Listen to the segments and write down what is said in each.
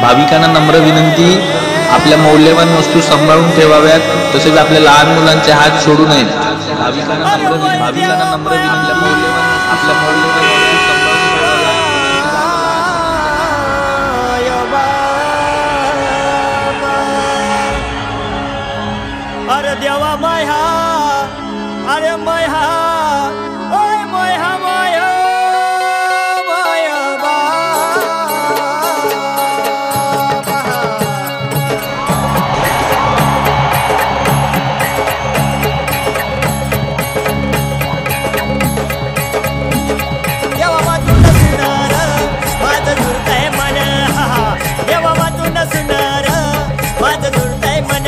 भाविकांना नम्र विनंती, आपल्या मौल्यवान वस्तू सांभाळून ठेवाव्यात, तसेच आपल्या लहान मुलांचे हात सोडू नयेत। भाविकांना नम्र विनंती, आपल्या मौल्यवान वस्तू सांभाळून अरे देवा माया, अरे माया, ओय माया माया माया देवा वाचून सुंदर माझं झुरतंय मन, देवा वाचून सुंदर माझं झुरतंय मन,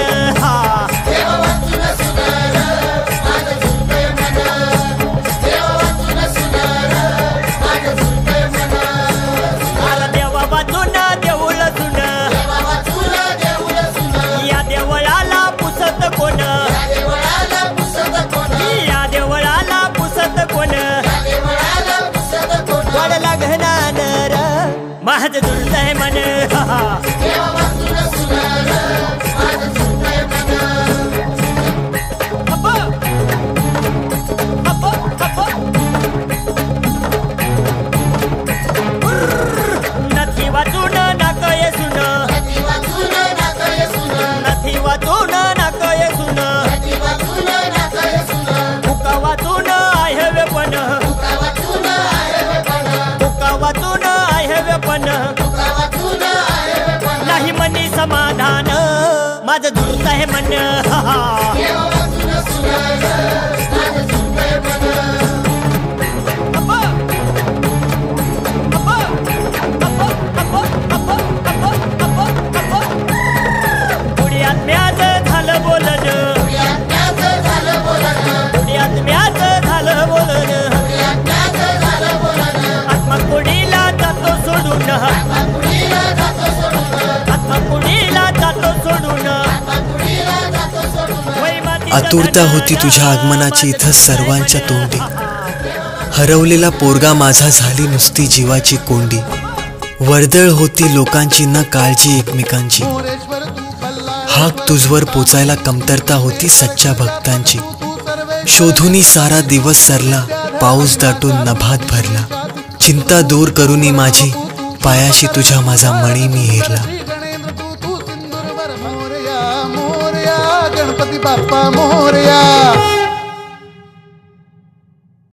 माझं झुरतंय मन, नथी वाचून नाकय सुन, नथी वाचून नाकय सुन, बुका वाचून आहे वेपण, बुका वाचून आहे वेपण, नाही मनी समाधान, माझं झुरतंय मन, पुण्यात म्याच झालं बोलन, पुण्यात म्याच झालं बोलन, आत्मकुडीला जातो सोडून, आत्मकुडीला जातो सोडून, आतुरता होती तुझ्या आगमनाची इथं सर्वांच्या तोंडी, हरवलेला पोरगा माझा झाली नुसती जीवाची कोंडी, वर्दळ होती लोकांची न काळजी एकमेकांची, हाक तुझवर पोचायला कमतरता होती सच्च्या भक्तांची, शोधूनी सारा दिवस सरला, पाऊस दाटून नभात भरला, चिंता दूर करूनी माझी, पायाशी तुझ्या माझा मणी मी हेरला। गणपती बाप्पा मोरया।